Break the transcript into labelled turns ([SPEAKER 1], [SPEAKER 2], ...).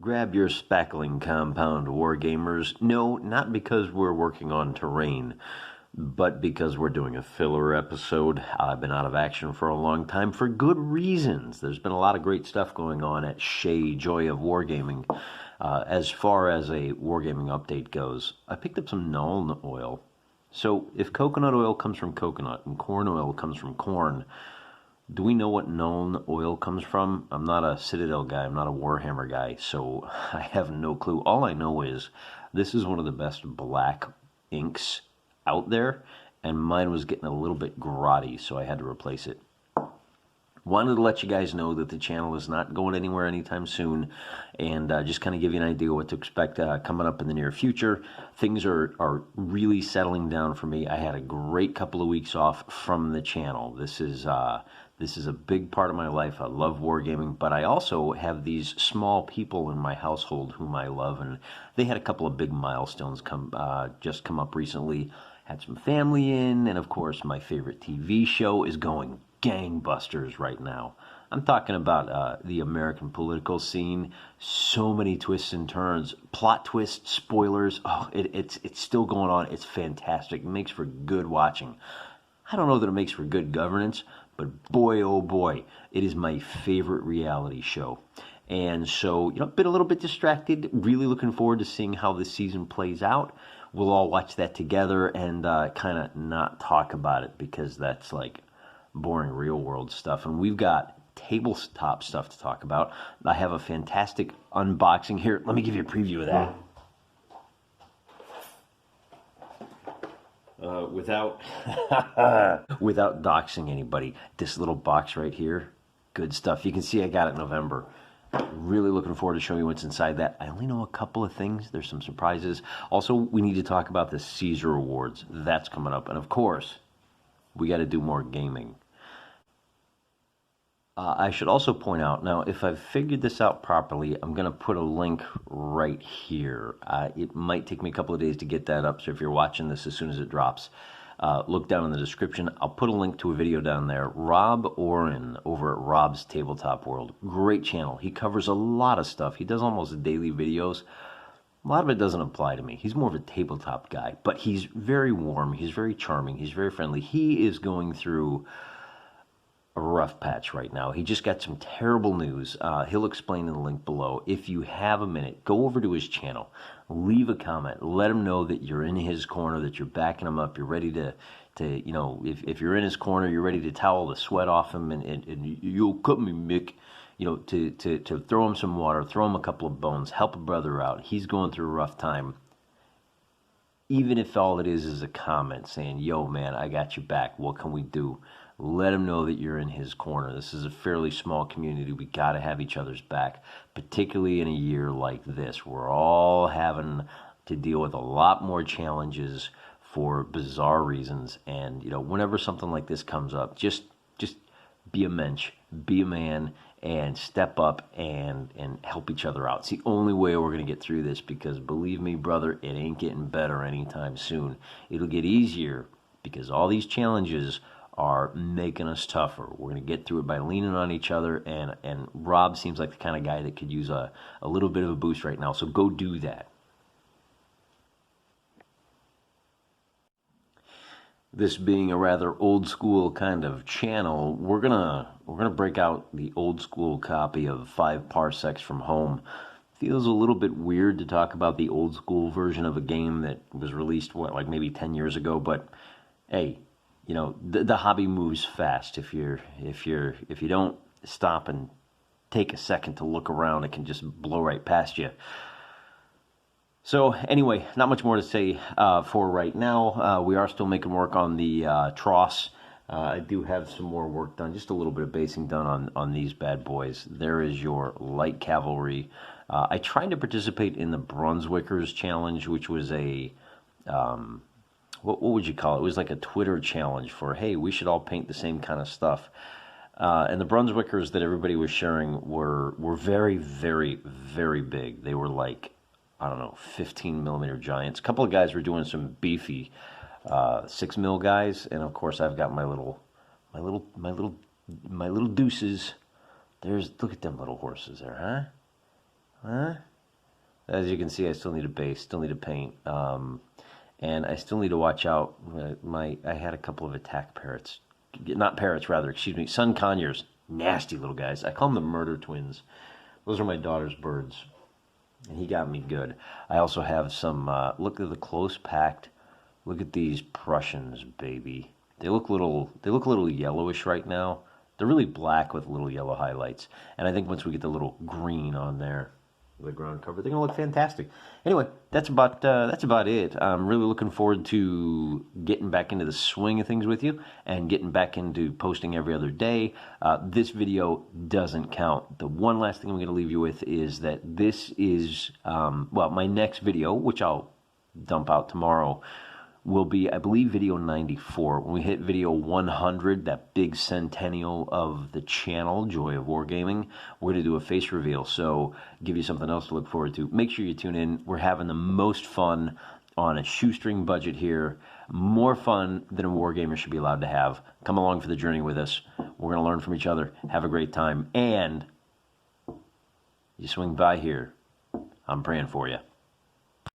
[SPEAKER 1] Grab your spackling compound, wargamers. No, not because we're working on terrain, but because we're doing a filler episode. I've been out of action for a long time for good reasons. There's been a lot of great stuff going on at Shea, Joy of Wargaming. As far as a Wargaming update goes, I picked up some Nuln oil. So if coconut oil comes from coconut and corn oil comes from corn, do we know what Nuln oil comes from? I'm not a Citadel guy. I'm not a Warhammer guy, so I have no clue. All I know is this is one of the best black inks out there, and mine was getting a little bit grotty, so I had to replace it. Wanted to let you guys know that the channel is not going anywhere anytime soon, and just kind of give you an idea what to expect coming up in the near future. Things are really settling down for me. I had a great couple of weeks off from the channel. This is a big part of my life. I love wargaming, but I also have these small people in my household whom I love, and they had a couple of big milestones just come up recently. Had some family in, and of course my favorite TV show is going gangbusters right now. I'm talking about the American political scene. So many twists and turns, plot twists, spoilers. Oh, it's still going on. It's fantastic. It makes for good watching. I don't know that it makes for good governance, but boy, oh boy, it is my favorite reality show. And so, been a little bit distracted, really looking forward to seeing how this season plays out. We'll all watch that together and kind of not talk about it because that's like boring real world stuff. And we've got tabletop stuff to talk about. I have a fantastic unboxing here. Let me give you a preview of that. Without without doxing anybody, this little box right here, good stuff. You can see I got it in November. Really looking forward to showing you what's inside that. I only know a couple of things. There's some surprises. Also, we need to talk about the Caesar Awards. That's coming up. And of course, we got to do more gaming. I should also point out, now, if I've figured this out properly, I'm going to put a link right here. It might take me a couple of days to get that up, so if you're watching this as soon as it drops, look down in the description. I'll put a link to a video down there. Rob Oren over at Rob's Tabletop World. Great channel. He covers a lot of stuff. He does almost daily videos. A lot of it doesn't apply to me. He's more of a tabletop guy, but he's very warm. He's very charming. He's very friendly. He is going through a rough patch right now. He just got some terrible news. He'll explain in the link below. If you have a minute, go over to his channel, leave a comment, let him know that you're in his corner, that you're backing him up, you're ready to if you're in his corner, you're ready to towel the sweat off him, and you'll cut me, Mick, to throw him some water, throw him a couple of bones, help a brother out. He's going through a rough time. Even if all it is a comment saying, yo, man, I got your back, what can we do? Let him know that you're in his corner. This is a fairly small community. We got to have each other's back, particularly in a year like this. We're all having to deal with a lot more challenges for bizarre reasons. And, whenever something like this comes up, just be a mensch, be a man, and step up and help each other out. It's the only way we're going to get through this, because believe me, brother, it ain't getting better anytime soon. It'll get easier because all these challenges are making us tougher. We're going to get through it by leaning on each other, and Rob seems like the kind of guy that could use a little bit of a boost right now, so go do that. This being a rather old school kind of channel, we're gonna break out the old school copy of 5 Parsecs from Home. Feels a little bit weird to talk about the old school version of a game that was released like maybe 10 years ago, but hey, the hobby moves fast. If you don't stop and take a second to look around, it can just blow right past you. So anyway, not much more to say for right now. We are still making work on the Tross. I do have some more work done, just a little bit of basing done on these bad boys. There is your light cavalry. I tried to participate in the Brunswickers challenge, which was a what would you call it? It was like a Twitter challenge for, hey, we should all paint the same kind of stuff. And the Brunswickers that everybody was sharing were very, very, very big. They were like, I don't know, 15 millimeter giants. A couple of guys were doing some beefy 6 mil guys, and of course I've got my little deuces. Look at them little horses there, huh? As you can see, I still need a base, still need to paint, and I still need to watch out. I had a couple of attack parrots, not parrots, rather, excuse me, sun conures, nasty little guys. I call them the murder twins. Those are my daughter's birds, and he got me good. I also have some. Look at the close packed. Look at these Prussians, baby. They look little. They look a little yellowish right now. They're really black with little yellow highlights, and I think once we get the little green on there, the ground cover, they're gonna look fantastic. Anyway, that's about it. I'm really looking forward to getting back into the swing of things with you and getting back into posting every other day. This video doesn't count. The one last thing I'm going to leave you with is that this is well, my next video, which I'll dump out tomorrow, will be, I believe, video 94. When we hit video 100, that big centennial of the channel, Joy of Wargaming, we're going to do a face reveal. So give you something else to look forward to. Make sure you tune in. We're having the most fun on a shoestring budget here. More fun than a wargamer should be allowed to have. Come along for the journey with us. We're going to learn from each other. Have a great time. And you swing by here, I'm praying for you.